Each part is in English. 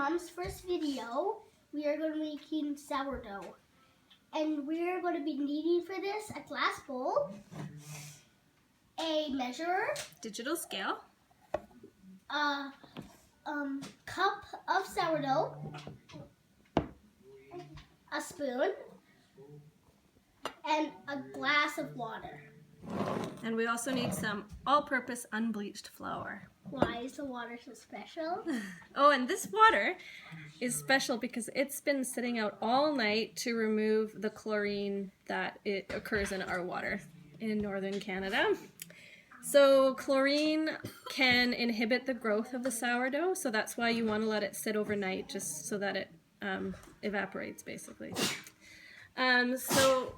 Mom's first video. We are going to be making sourdough. And we're going to be needing for this a glass bowl, a measurer, digital scale, a cup of sourdough, a spoon, and a glass of water. and we also need some all-purpose unbleached flour. Why is the water so special? Oh, and this water is special because it's been sitting out all night to remove the chlorine that it occurs in our water in northern Canada. So chlorine can inhibit the growth of the sourdough, so that's why you want to let it sit overnight, just so that it evaporates, basically. So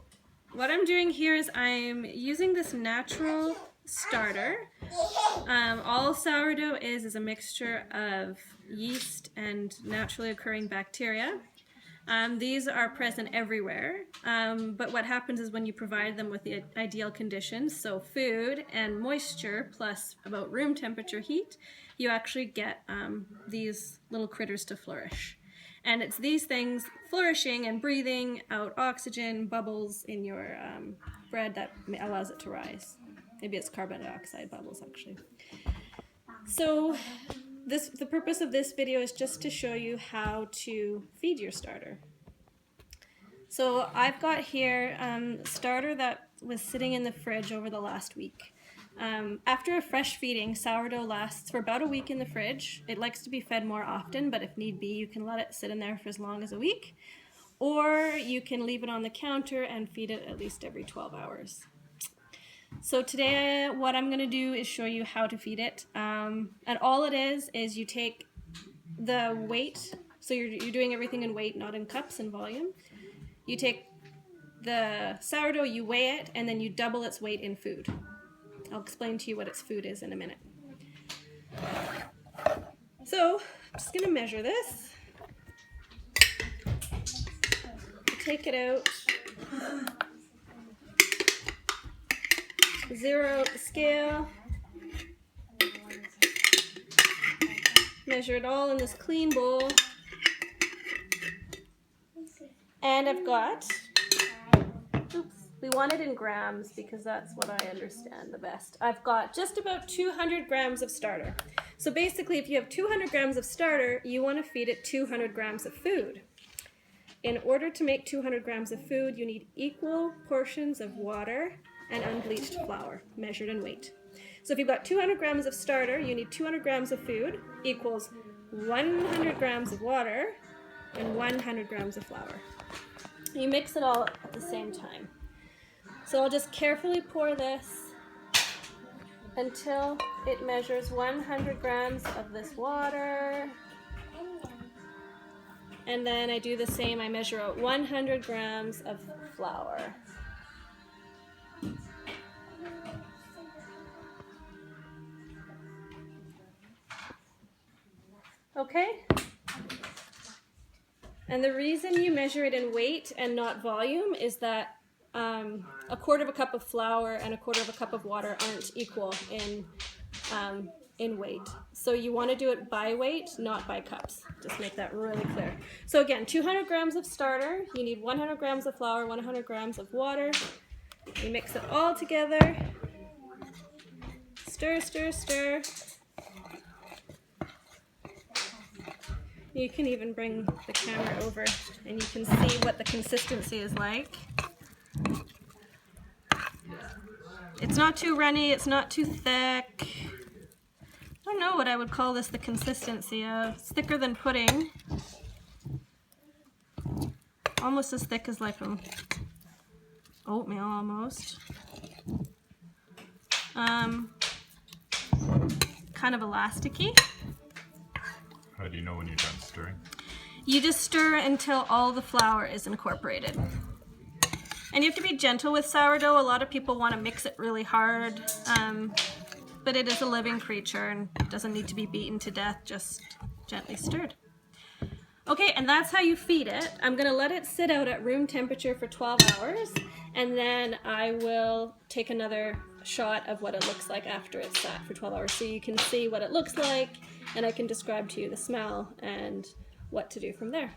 what I'm doing here is I'm using this natural starter. All sourdough is a mixture of yeast and naturally occurring bacteria. These are present everywhere, but what happens is when you provide them with the ideal conditions, so food and moisture plus about room temperature heat, you actually get these little critters to flourish. And it's these things flourishing and breathing out oxygen, bubbles in your bread that allows it to rise. Maybe it's carbon dioxide bubbles, actually. So the purpose of this video is just to show you how to feed your starter. So I've got here starter that was sitting in the fridge over the last week. After a fresh feeding, sourdough lasts for about a week in the fridge. It likes to be fed more often, but if need be, you can let it sit in there for as long as a week. Or you can leave it on the counter and feed it at least every 12 hours. So today what I'm going to do is show you how to feed it. And all it is you take the weight, so you're doing everything in weight, not in cups and volume. You take the sourdough, you weigh it, and then you double its weight in food. I'll explain to you what its food is in a minute. So I'm just going to measure this. Take it out. Zero out the scale. Measure it all in this clean bowl. And I've got, we want it in grams because that's what I understand the best. I've got just about 200 grams of starter. So basically if you have 200 grams of starter, you want to feed it 200 grams of food. In order to make 200 grams of food, you need equal portions of water and unbleached flour, measured in weight. So if you've got 200 grams of starter, you need 200 grams of food equals 100 grams of water and 100 grams of flour. You mix it all at the same time. So I'll just carefully pour this until it measures 100 grams of this water. And then I do the same, I measure out 100 grams of flour. Okay? And the reason you measure it in weight and not volume is that a quarter of a cup of flour and a quarter of a cup of water aren't equal in weight. So you want to do it by weight, not by cups. Just make that really clear. So again, 200 grams of starter, you need 100 grams of flour, 100 grams of water. You mix it all together. Stir, stir, stir. You can even bring the camera over and you can see what the consistency is like. It's not too runny, it's not too thick. I don't know what I would call this the consistency of. It's thicker than pudding. Almost as thick as like oatmeal almost. Kind of elasticy. How do you know when you're done stirring? You just stir until all the flour is incorporated. And you have to be gentle with sourdough. A lot of people want to mix it really hard, but it is a living creature and doesn't need to be beaten to death, just gently stirred. Okay, and that's how you feed it. I'm going to let it sit out at room temperature for 12 hours, and then I will take another shot of what it looks like after it's sat for 12 hours so you can see what it looks like, and I can describe to you the smell and what to do from there.